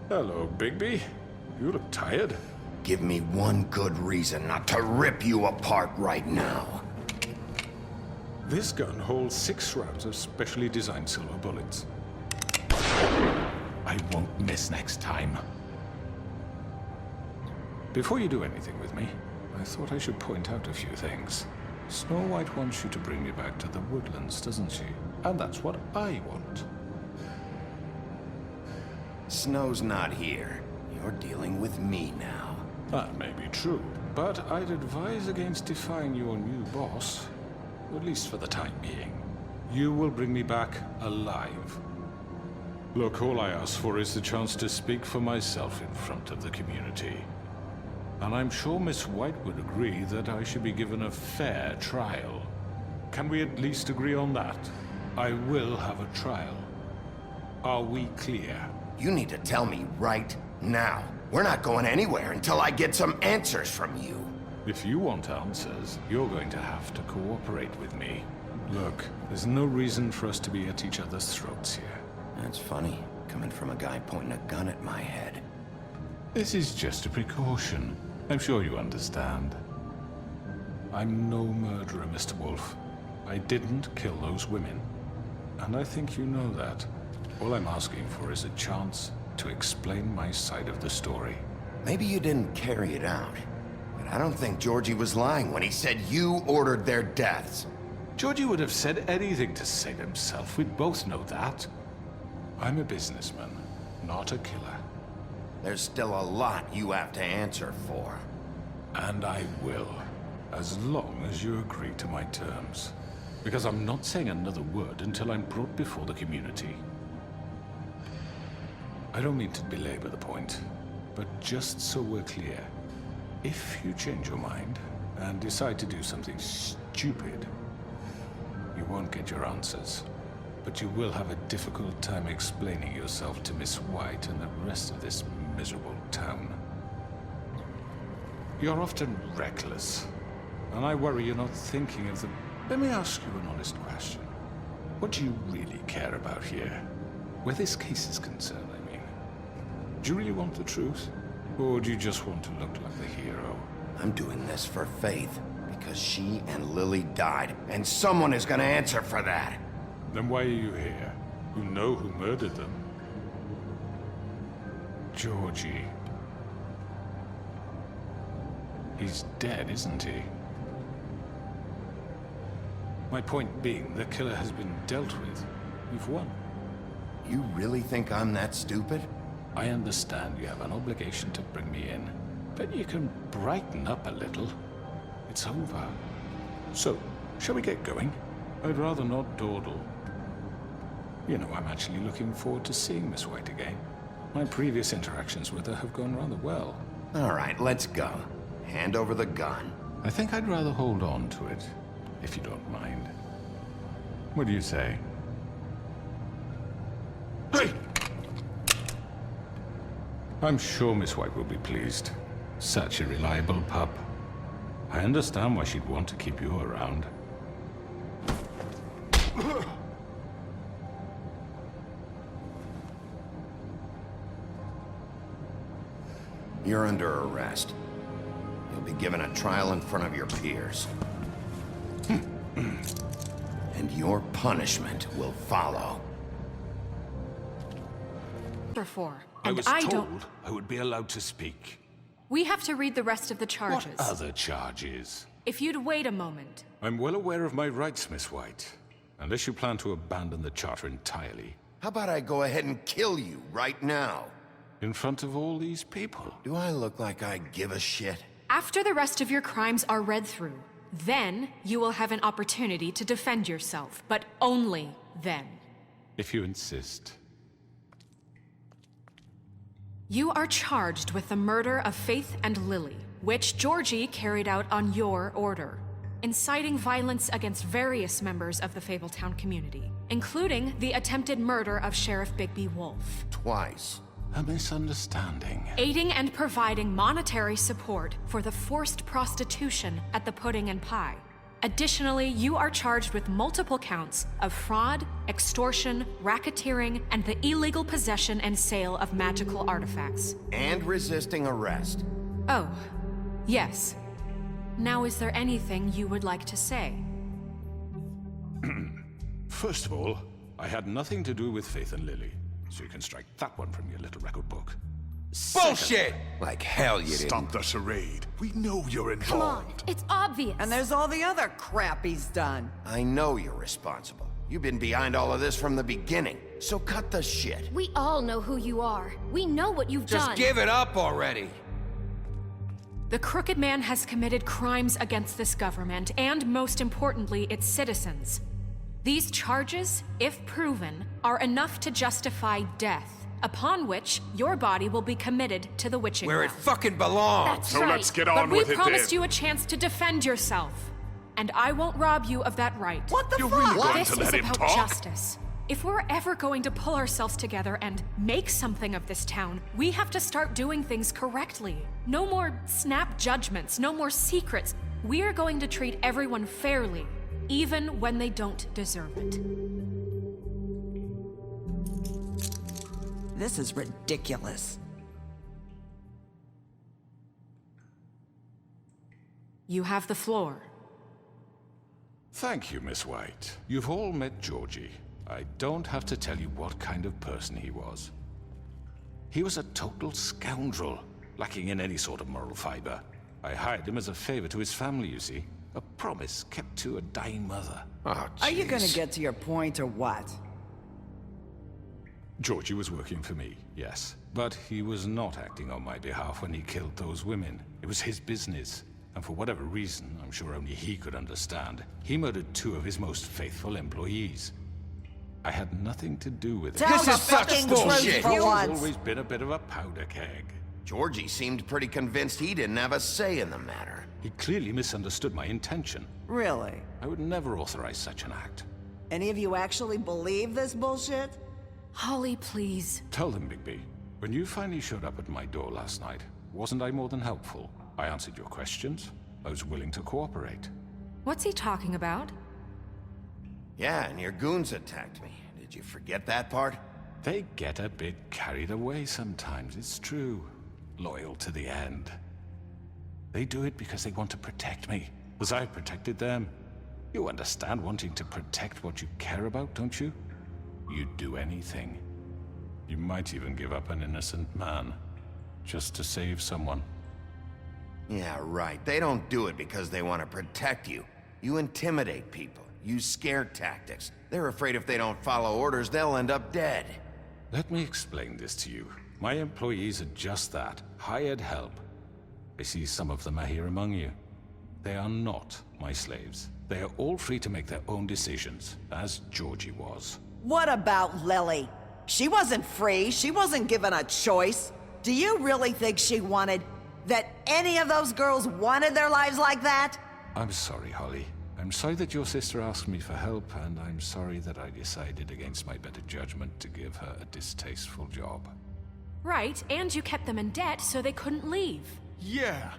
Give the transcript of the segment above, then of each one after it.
Hello, Bigby. You look tired. Give me one good reason not to rip you apart right now. This gun holds 6 rounds of specially designed silver bullets. I won't miss next time. Before you do anything with me, I thought I should point out a few things. Snow White wants you to bring me back to the woodlands, doesn't she? And that's what I want. Snow's not here. You're dealing with me now. That may be true, but I'd advise against defying your new boss, at least for the time being. You will bring me back alive. Look, all I ask for is the chance to speak for myself in front of the community. And I'm sure Miss White would agree that I should be given a fair trial. Can we at least agree on that? I will have a trial. Are we clear? You need to tell me right now. We're not going anywhere until I get some answers from you. If you want answers, you're going to have to cooperate with me. Look, there's no reason for us to be at each other's throats here. That's funny, coming from a guy pointing a gun at my head. This is just a precaution. I'm sure you understand. I'm no murderer, Mr. Wolf. I didn't kill those women. And I think you know that. All I'm asking for is a chance to explain my side of the story. Maybe you didn't carry it out, but I don't think Georgie was lying when he said you ordered their deaths. Georgie would have said anything to save himself. We'd both know that. I'm a businessman, not a killer. There's still a lot you have to answer for. And I will, as long as you agree to my terms. Because I'm not saying another word until I'm brought before the community. I don't mean to belabor the point, but just so we're clear, if you change your mind and decide to do something stupid, you won't get your answers. But you will have a difficult time explaining yourself to Miss White and the rest of this miserable town. You're often reckless, and I worry you're not thinking of the... Let me ask you an honest question. What do you really care about here? Where this case is concerned, I mean. Do you really want the truth? Or do you just want to look like the hero? I'm doing this for Faith, because she and Lily died, and someone is gonna answer for that. Then why are you here? You know who murdered them. Georgie. He's dead, isn't he? My point being, the killer has been dealt with. You've won. You really think I'm that stupid? I understand you have an obligation to bring me in, but you can brighten up a little. It's over. So, shall we get going? I'd rather not dawdle. You know, I'm actually looking forward to seeing Miss White again. My previous interactions with her have gone rather well. All right, let's go. Hand over the gun. I think I'd rather hold on to it, if you don't mind. What do you say? Hey! I'm sure Miss White will be pleased. Such a reliable pup. I understand why she'd want to keep you around. You're under arrest. You'll be given a trial in front of your peers. And your punishment will follow. I was told I would be allowed to speak. We have to read the rest of the charges. What other charges? If you'd wait a moment. I'm well aware of my rights, Miss White. Unless you plan to abandon the charter entirely. How about I go ahead and kill you right now? In front of all these people? Do I look like I give a shit? After the rest of your crimes are read through, then you will have an opportunity to defend yourself, but only then. If you insist. You are charged with the murder of Faith and Lily, which Georgie carried out on your order, inciting violence against various members of the Fabletown community, including the attempted murder of Sheriff Bigby Wolf. Twice. A misunderstanding. Aiding and providing monetary support for the forced prostitution at the Pudding and Pie. Additionally, you are charged with multiple counts of fraud, extortion, racketeering, and the illegal possession and sale of magical artifacts. And resisting arrest. Oh, yes. Now, is there anything you would like to say? First of all, I had nothing to do with Faith and Lily, so you can strike that one from your little record book. Bullshit! Like hell you didn't. Stop the charade. We know you're Come on, involved. it's obvious. And there's all the other crap he's done. I know you're responsible. You've been behind all of this from the beginning, so cut the shit. We all know who you are. We know what you've done. Just give it up already. The Crooked Man has committed crimes against this government and, most importantly, its citizens. These charges, if proven, are enough to justify death, upon which your body will be committed to the witching Where it well. fucking belongs. That's So right. let's get But on we with it promised then. you a chance to defend yourself, and I won't rob you of that right. What the You're fuck? really going This to is let him about talk? justice. If we're ever going to pull ourselves together and make something of this town, we have to start doing things correctly. No more snap judgments, no more secrets. We're going to treat everyone fairly, even when they don't deserve it. This is ridiculous. You have the floor. Thank you, Miss White. You've all met Georgie. I don't have to tell you what kind of person he was. He was a total scoundrel, lacking in any sort of moral fiber. I hired him as a favor to his family, you see. A promise kept to a dying mother. Oh, Are you gonna jeez. get to your point or what? Georgie was working for me, yes. But he was not acting on my behalf when he killed those women. It was his business. And for whatever reason, I'm sure only he could understand, he murdered 2 of his most faithful employees. I had nothing to do with it. Tell This the is such fucking bullshit. truth for He's once. always been a bit of a powder keg. Georgie seemed pretty convinced he didn't have a say in the matter. He clearly misunderstood my intention. Really? I would never authorize such an act. Any of you actually believe this bullshit? Holly, please. Tell them, Bigby, when you finally showed up at my door last night, wasn't I more than helpful? I answered your questions. I was willing to cooperate. What's he talking about? Yeah, and your goons attacked me. Did you forget that part? They get a bit carried away sometimes, it's true. Loyal to the end. They do it because they want to protect me, as I've protected them. You understand wanting to protect what you care about, don't you? You'd do anything. You might even give up an innocent man, just to save someone. Yeah, right. They don't do it because they want to protect you. You intimidate people, use scare tactics. They're afraid if they don't follow orders, they'll end up dead. Let me explain this to you. My employees are just that, hired help. I see some of them are here among you. They are not my slaves. They are all free to make their own decisions, as Georgie was. What about Lily? She wasn't free. She wasn't given a choice. Do you really think she wanted... that any of those girls wanted their lives like that? I'm sorry, Holly. I'm sorry that your sister asked me for help, and I'm sorry that I decided against my better judgment to give her a distasteful job. Right, and you kept them in debt so they couldn't leave. Yeah,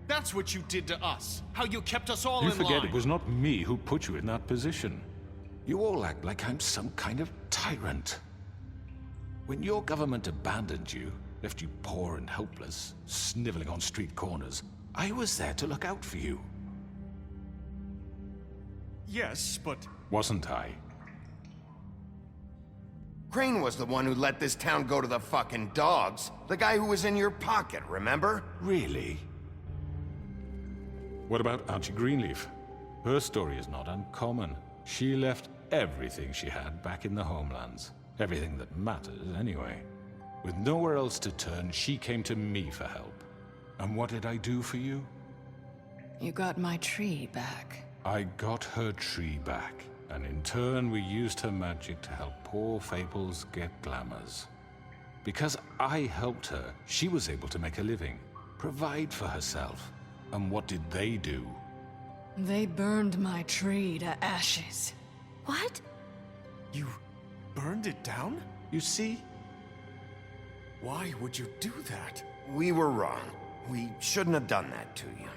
that's what you did to us. How you kept us all You in forget line. it was not me who put you in that position. You all act like I'm some kind of tyrant. When your government abandoned you, left you poor and helpless, sniveling on street corners, I was there to look out for you. Yes, but Wasn't I? Crane was the one who let this town go to the fucking dogs. The guy who was in your pocket, remember? Really? What about Archie Greenleaf? Her story is not uncommon. She left everything she had back in the homelands. Everything that matters, anyway. With nowhere else to turn, she came to me for help. And what did I do for you? You got my tree back. I got her tree back, and in turn we used her magic to help poor Fables get glamours. Because I helped her, she was able to make a living, provide for herself. And what did they do? They burned my tree to ashes. What? you burned it down? You see? Why would you do that? We were wrong. We shouldn't have done that to you.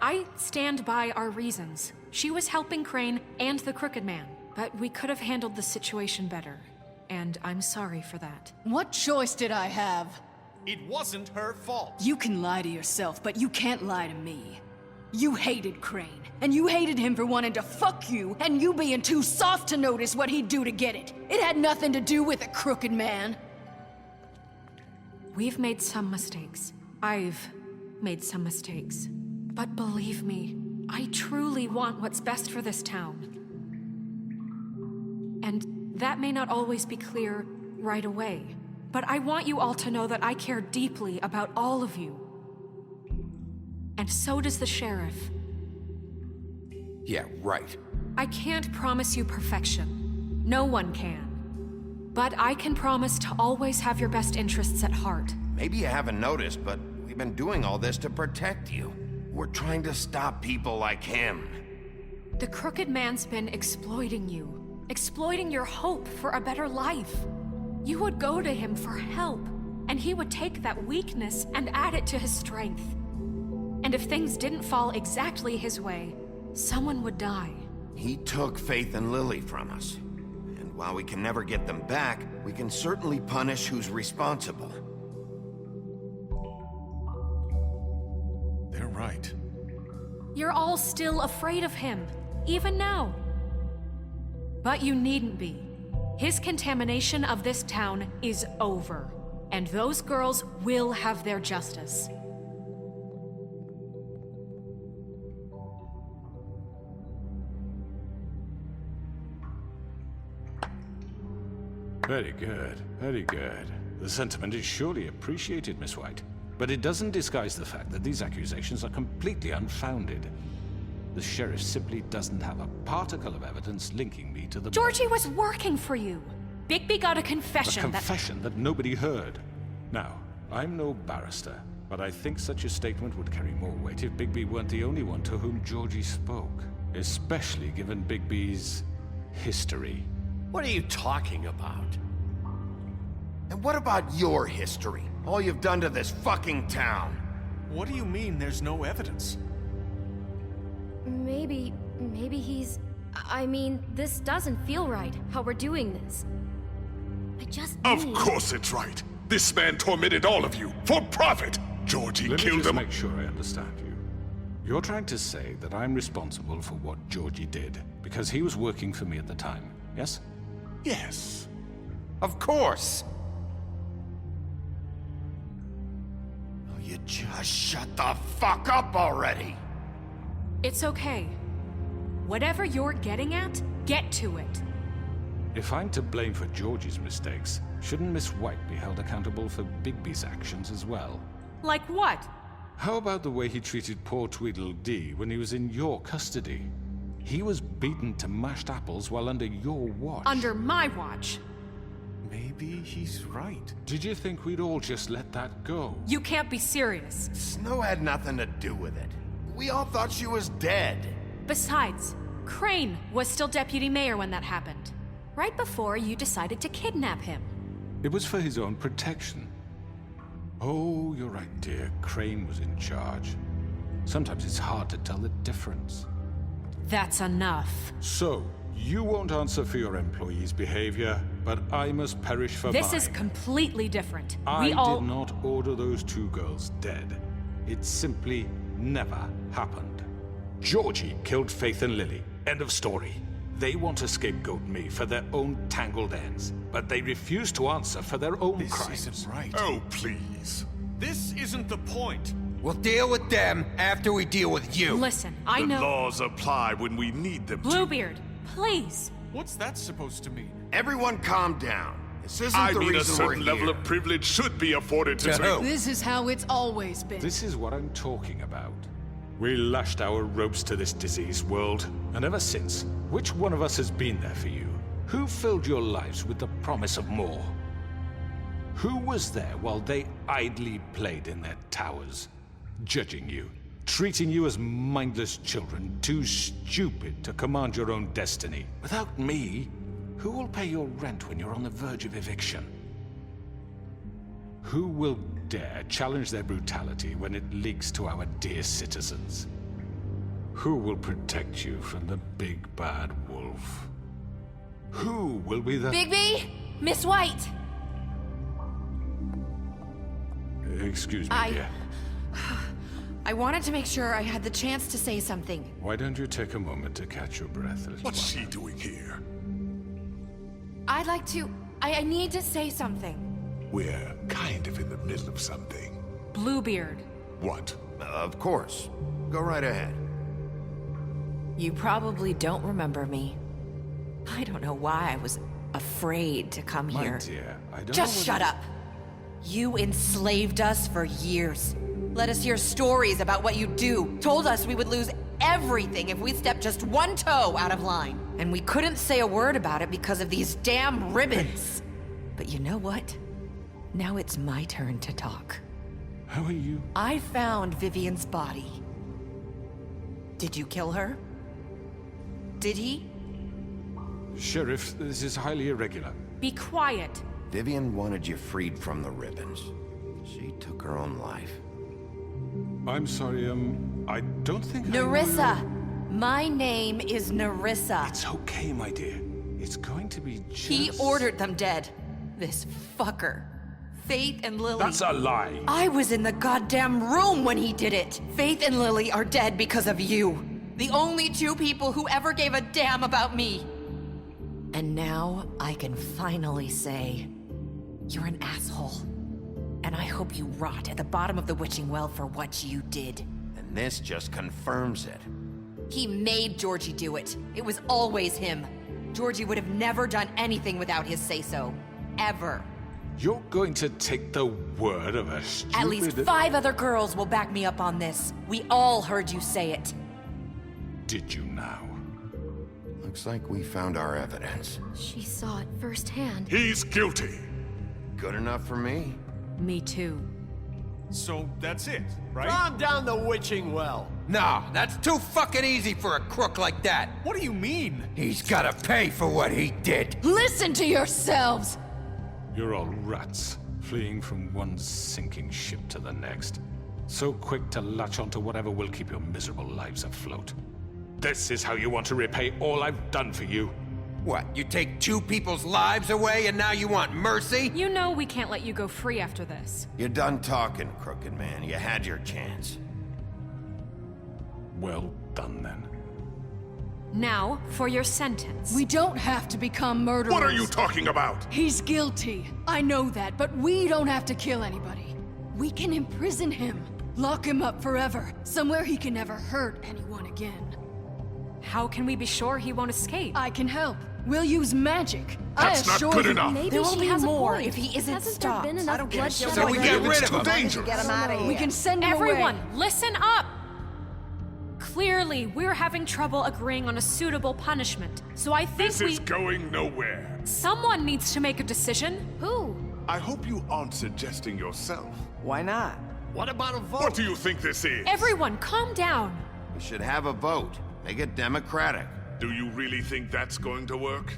I stand by our reasons. She was helping Crane and the Crooked Man, but we could have handled the situation better. And I'm sorry for that. What choice did I have? It wasn't her fault. You can lie to yourself, but you can't lie to me. You hated Crane, and you hated him for wanting to fuck you, and you being too soft to notice what he'd do to get it. It had nothing to do with the Crooked Man. We've made some mistakes. I've made some mistakes. But believe me, I truly want what's best for this town. And that may not always be clear right away, but I want you all to know that I care deeply about all of you. And so does the sheriff. Yeah, right. I can't promise you perfection. No one can. But I can promise to always have your best interests at heart. Maybe you haven't noticed, but we've been doing all this to protect you. We're trying to stop people like him. The Crooked Man's been exploiting you. Exploiting your hope for a better life. You would go to him for help, and he would take that weakness and add it to his strength. And if things didn't fall exactly his way, someone would die. He took Faith and Lily from us. And while we can never get them back, we can certainly punish who's responsible. They're right. You're all still afraid of him, even now. But you needn't be. His contamination of this town is over, and those girls will have their justice. Very good, very good. The sentiment is surely appreciated, Miss White. But it doesn't disguise the fact that these accusations are completely unfounded. The sheriff simply doesn't have a particle of evidence linking me to the... Georgie was working for you. Bigby got a A confession confession that nobody heard. Now, I'm no barrister, but I think such a statement would carry more weight if Bigby weren't the only one to whom Georgie spoke. Especially given Bigby's history. What are you talking about? And what about your history? All you've done to this fucking town? What do you mean there's no evidence? Maybe he's... I mean, this doesn't feel right, how we're doing this. I just Of need... course it's right. This man tormented all of you for profit. Georgie Let me killed just him. make sure I understand you. You're trying to say that I'm responsible for what Georgie did because he was working for me at the time, yes? Yes. Of course! Oh, you just shut the fuck up already! It's okay. Whatever you're getting at, get to it. If I'm to blame for Georgie's mistakes, shouldn't Miss White be held accountable for Bigby's actions as well? Like what? How about the way he treated poor Tweedledee when he was in your custody? He was beaten to mashed apples while under your watch. Under my watch. Maybe he's right. Did you think we'd all just let that go? You can't be serious. Snow had nothing to do with it. We all thought she was dead. Besides, Crane was still deputy mayor when that happened. Right before you decided to kidnap him. It was for his own protection. Oh, you're right, dear. Crane was in charge. Sometimes it's hard to tell the difference. That's enough. So, you won't answer for your employees' behavior, but I must perish for This mine. is completely different. I We all... did not order those two girls dead. It simply never happened. Georgie killed Faith and Lily. End of story. They want to scapegoat me for their own tangled ends, but they refuse to answer for their own This crimes. isn't right. Oh, please. This isn't the point. We'll deal with them after we deal with you. Listen, I The know... laws apply when we need them to. Bluebeard, please. What's that supposed to mean? Everyone calm down. This isn't I the mean, a reason we're certain level here. of privilege should be afforded to To who? This is how it's always been. This is what I'm talking about. We lashed our ropes to this diseased world, and ever since, which one of us has been there for you? Who filled your lives with the promise of more? Who was there while they idly played in their towers, judging you, treating you as mindless children, too stupid to command your own destiny? Without me, who will pay your rent when you're on the verge of eviction? Who will dare challenge their brutality when it leaks to our dear citizens? Who will protect you from the big bad wolf? Who will be the... Bigby? Miss White! Excuse me, dear. I wanted to make sure I had the chance to say something. Why don't you take a moment to catch your breath, little What's one? she doing here? I'd like to... I need to say something. We're kind of in the middle of something. Bluebeard. What? Of course. Go right ahead. You probably don't remember me. I don't know why I was afraid to come My here. dear, I don't Just know shut up. You enslaved us for years. Let us hear stories about what you do. Told us we would lose everything if we stepped just one toe out of line. And we couldn't say a word about it because of these damn ribbons. But you know what? Now it's my turn to talk. How are you? I found Vivian's body. Did you kill her? Did he? Sheriff, this is highly irregular. Be quiet. Vivian wanted you freed from the ribbons. She took her own life. I'm sorry, I don't think Nerissa! My name is Nerissa. It's okay, my dear. It's going to be just... He ordered them dead. This fucker. Faith and Lily. That's a lie. I was in the goddamn room when he did it. Faith and Lily are dead because of you. The only two people who ever gave a damn about me. And now I can finally say, you're an asshole. And I hope you rot at the bottom of the witching well for what you did. And this just confirms it. He made Georgie do it. It was always him. Georgie would have never done anything without his say-so. Ever. You're going to take the word of a stupid... At least 5 other girls will back me up on this. We all heard you say it. Did you now? Looks like we found our evidence. She saw it firsthand. He's guilty. Good enough for me. Me too. So that's it, right? Calm down the witching well. No, that's too fucking easy for a crook like that. What do you mean? He's gotta pay for what he did. Listen to yourselves! You're all rats, fleeing from one sinking ship to the next. So quick to latch onto whatever will keep your miserable lives afloat. This is how you want to repay all I've done for you? What, you take 2 people's lives away and now you want mercy? You know we can't let you go free after this. You're done talking, crooked man. You had your chance. Well done, then. Now, for your sentence. We don't have to become murderers. What are you talking about? He's guilty. I know that, but we don't have to kill anybody. We can imprison him. Lock him up forever. Somewhere he can never hurt anyone again. How can we be sure he won't escape? I can help. We'll use magic. That's I not assure good you. enough. Maybe There will she be has more a point. if he isn't Hasn't stopped. there been enough bloodshed So we get already? rid of It's too him. dangerous. Get him out of here. We can send him Everyone, away. listen up! Clearly, we're having trouble agreeing on a suitable punishment. So I think This is going nowhere. someone needs to make a decision. Who? I hope you aren't suggesting yourself. Why not? What about a vote? What do you think this is? Everyone, calm down. We should have a vote. Make it democratic. Do you really think that's going to work?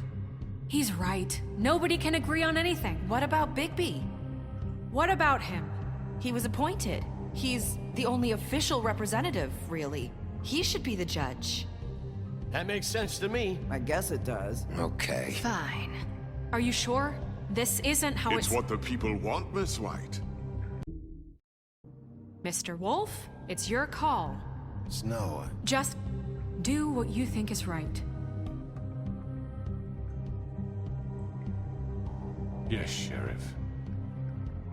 He's right. Nobody can agree on anything. What about Bigby? What about him? He was appointed. He's the only official representative, really. He should be the judge. That makes sense to me. I guess it does. Okay. Fine. Are you sure? This isn't how It's what the people want, Miss White. Mr. Wolf, it's your call. Snow, Just do what you think is right. Yes, Sheriff.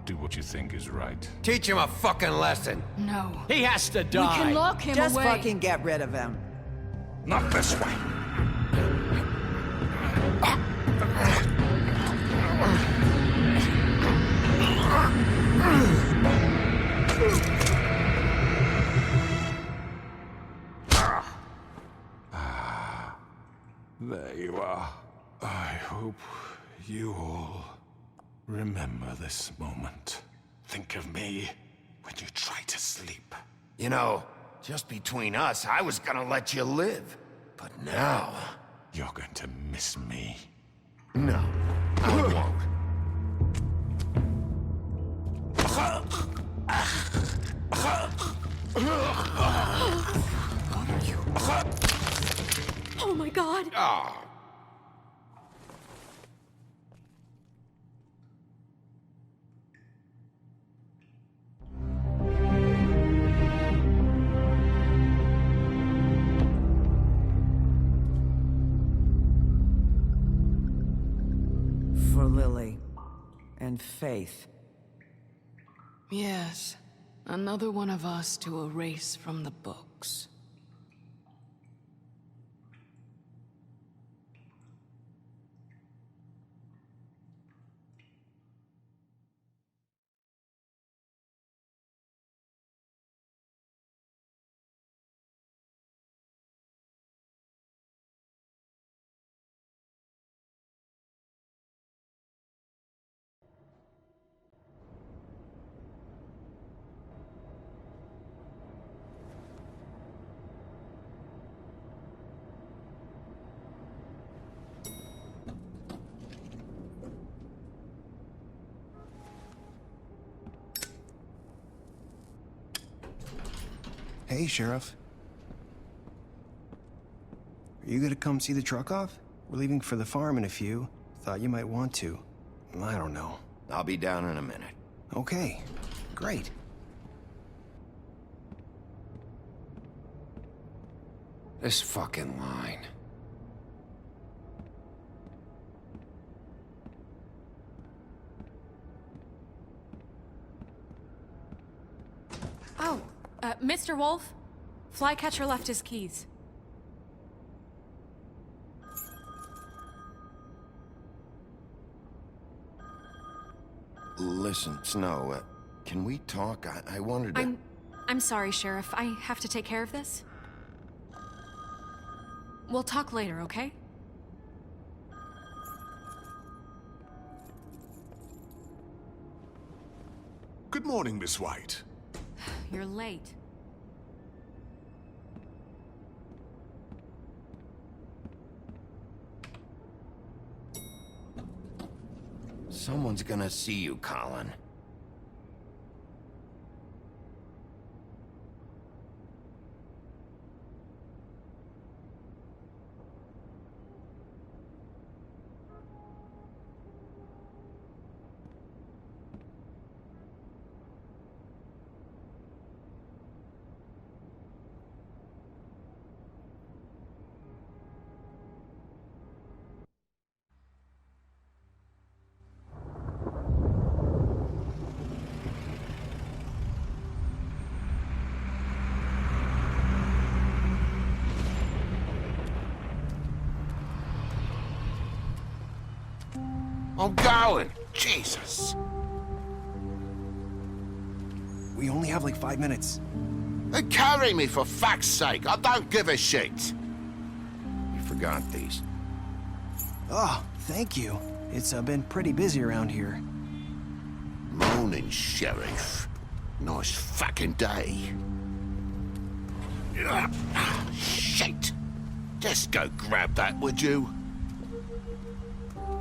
Do what you think is right. Teach him a fucking lesson. No. He has to We die. can lock him Just away. fucking get rid of him. Not this way. There you are. I hope you all remember this moment. Think of me when you try to sleep. you know, just between us, I was gonna let you live. But now... You're going to miss me. No, I won't. What are you Oh my god! Ah. For Lily and Faith. Yes, another one of us to erase from the books. Hey, Sheriff. Are you gonna come see the truck off? We're leaving for the farm in a few. Thought you might want to. I don't know. I'll be down in a minute. Okay, great. This fucking line. Oh, Mr. Wolf? Flycatcher left his keys. Listen, Snow, can we talk? I wanted to... I'm sorry, Sheriff. I have to take care of this. We'll talk later, okay? Good morning, Miss White. You're late. Someone's gonna see you, Colin. I'm going! Jesus! We only have like 5 minutes. Then carry me, for fuck's sake! I don't give a shit! You forgot these. Oh, thank you. It's been pretty busy around here. Morning, Sheriff. Nice fucking day. Shit! Just go grab that, would you?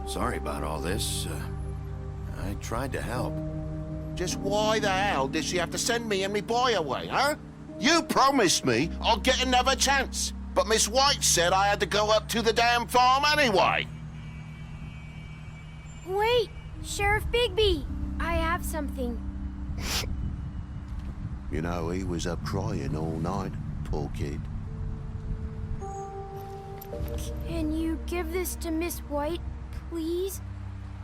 Sorry about all this. I tried to help. Just why the hell did she have to send me and me boy away, huh? You promised me I'd get another chance, but Miss White said I had to go up to the damn farm anyway. Wait, Sheriff Bigby, I have something. You know, he was up crying all night, poor kid. Can you give this to Miss White, please?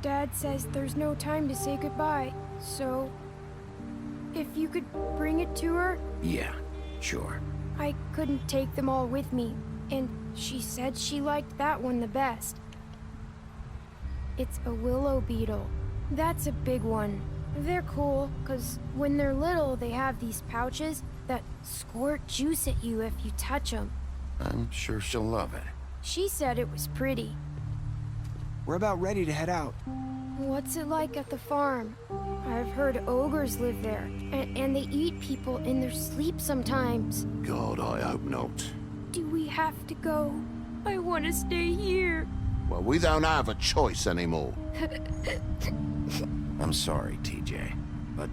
Dad says there's no time to say goodbye, so if you could bring it to her? Yeah, sure. I couldn't take them all with me, and she said she liked that one the best. It's a willow beetle. That's a big one. They're cool, 'cause when they're little, they have these pouches that squirt juice at you if you touch them. I'm sure she'll love it. She said it was pretty. We're about ready to head out. What's it like at the farm? I've heard ogres live there, and they eat people in their sleep sometimes. God, I hope not. Do we have to go? I want to stay here. Well, we don't have a choice anymore. I'm sorry, TJ, but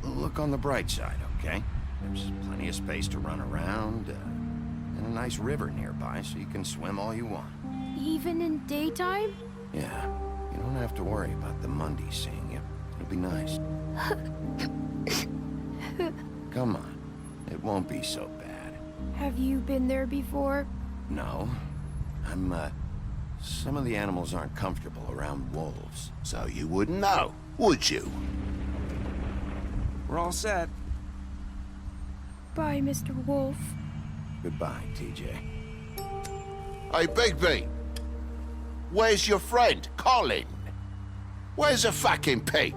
look on the bright side, okay? There's plenty of space to run around. and a nice river nearby so you can swim all you want. Even in daytime? Yeah, you don't have to worry about the Mundies seeing you. It'll be nice. Come on, it won't be so bad. Have you been there before? No, some of the animals aren't comfortable around wolves. So you wouldn't know, would you? We're all set. Bye, Mr. Wolf. Goodbye, TJ. Hey, Bigby! Where's your friend, Colin? Where's the fucking pig?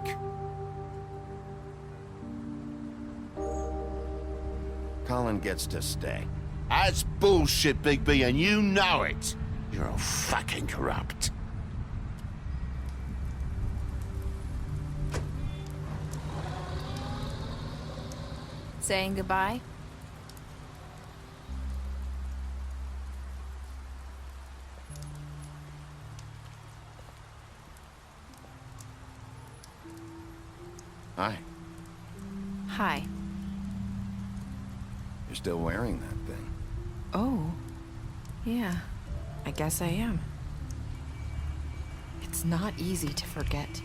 Colin gets to stay. That's bullshit, Bigby, and you know it. You're all fucking corrupt. Saying goodbye? Hi. Hi. You're still wearing that thing. Oh. Yeah. I guess I am. It's not easy to forget.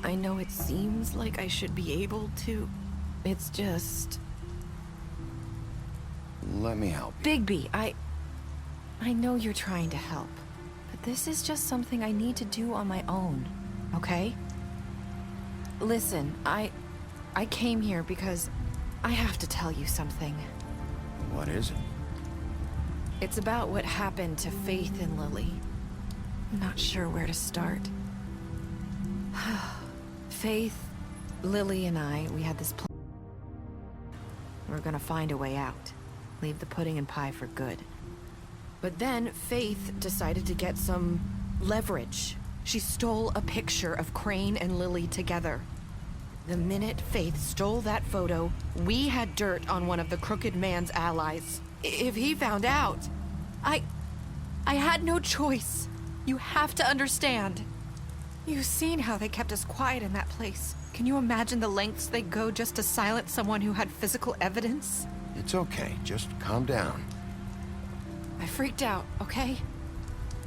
I know it seems like I should be able to. It's just... Let me help you. Bigby, I know you're trying to help, but this is just something I need to do on my own, okay? Listen, I came here because I have to tell you something. What is it? It's about what happened to Faith and Lily. I'm not sure where to start. Faith, Lily, and we had this plan. We're gonna find a way out. Leave the pudding and pie for good. But then Faith decided to get some leverage. She stole a picture of Crane and Lily together. The minute Faith stole that photo, we had dirt on one of the Crooked Man's allies. If he found out, I had no choice. You have to understand. You've seen how they kept us quiet in that place. Can you imagine the lengths they go just to silence someone who had physical evidence? It's okay, just calm down. I freaked out, okay?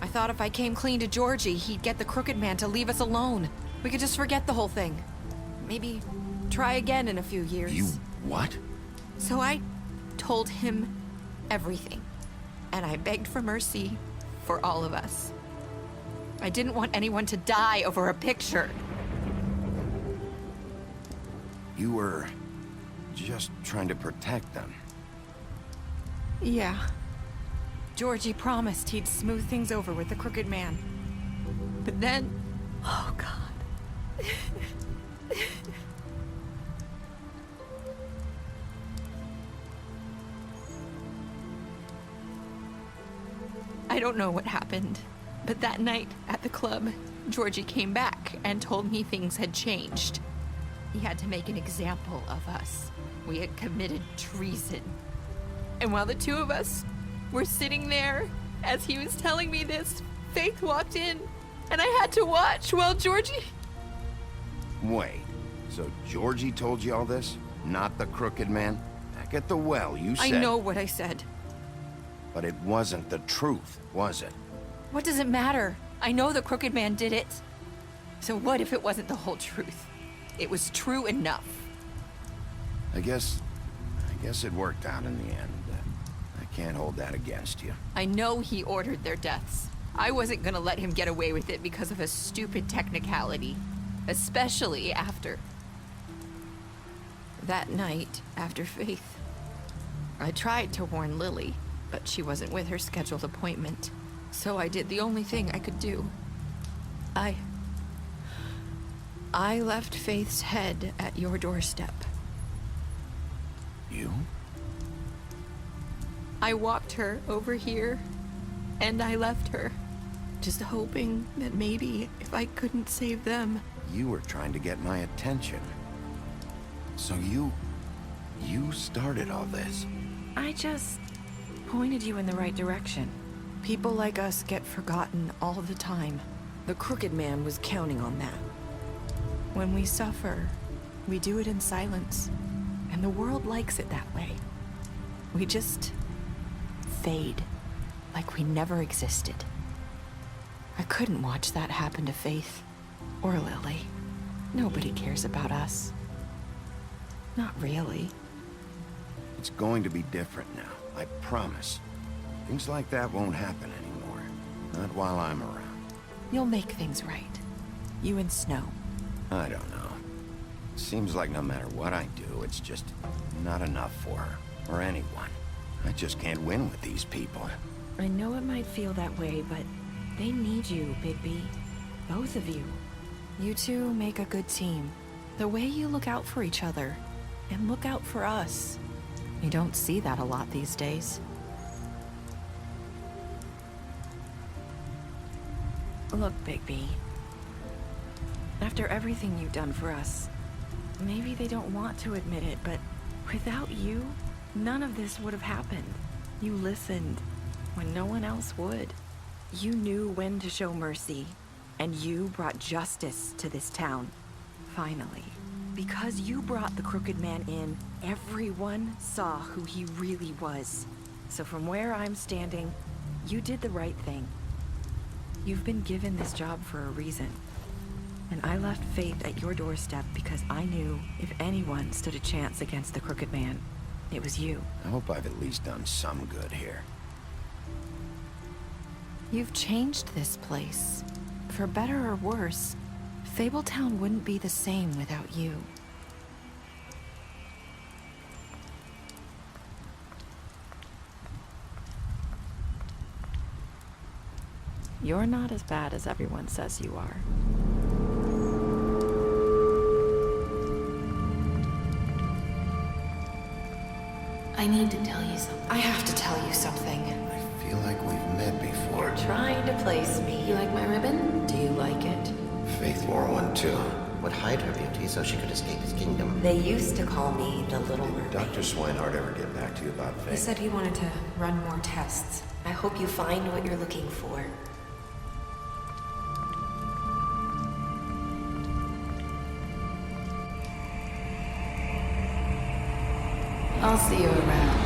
I thought if I came clean to Georgie, he'd get the Crooked Man to leave us alone. We could just forget the whole thing. Maybe try again in a few years. You what? So I told him everything. And I begged for mercy for all of us. I didn't want anyone to die over a picture. You were just trying to protect them. Yeah. Georgie promised he'd smooth things over with the Crooked Man. But then... Oh, God. I don't know what happened, but that night at the club, Georgie came back and told me things had changed. He had to make an example of us. We had committed treason. And while the two of us were sitting there, as he was telling me this, Faith walked in, and I had to watch while Georgie... Wait, so Georgie told you all this? Not the Crooked Man? Back at the well, you said... I know what I said. But it wasn't the truth, was it? What does it matter? I know the Crooked Man did it. So what if it wasn't the whole truth? It was true enough. I guess it worked out in the end. I can't hold that against you. I know he ordered their deaths. I wasn't gonna let him get away with it because of a stupid technicality. Especially after... that night, after Faith. I tried to warn Lily, but she wasn't with her scheduled appointment. So I did the only thing I could do. I left Faith's head at your doorstep. You? I walked her over here, and I left her. Just hoping that maybe if I couldn't save them... You were trying to get my attention. So you started all this. I just pointed you in the right direction. People like us get forgotten all the time. The Crooked Man was counting on that. When we suffer, we do it in silence. And the world likes it that way. We just fade, like we never existed. I couldn't watch that happen to Faith, or Lily. Nobody cares about us. Not really. It's going to be different now, I promise. Things like that won't happen anymore. Not while I'm around. You'll make things right. You and Snow. I don't know. It seems like no matter what I do, it's just not enough for her, or anyone. I just can't win with these people. I know it might feel that way, but they need you, Bigby. Both of you. You two make a good team. The way you look out for each other, and look out for us. You don't see that a lot these days. Look, Bigby. After everything you've done for us, maybe they don't want to admit it, but without you, none of this would have happened. You listened when no one else would. You knew when to show mercy, and you brought justice to this town. Finally. Because you brought the Crooked Man in, everyone saw who he really was. So from where I'm standing, you did the right thing. You've been given this job for a reason. And I left Faith at your doorstep because I knew if anyone stood a chance against the Crooked Man, it was you. I hope I've at least done some good here. You've changed this place. For better or worse, Fabletown wouldn't be the same without you. You're not as bad as everyone says you are. I need to tell you something. I have to tell you something. I feel like we've met before. Trying to place me. You like my ribbon? Do you like it? Faith wore one too. Would hide her beauty so she could escape his kingdom. They used to call me the Little Mermaid. Did Dr. Swinehart ever get back to you about Faith? He said he wanted to run more tests. I hope you find what you're looking for. I'll see you around.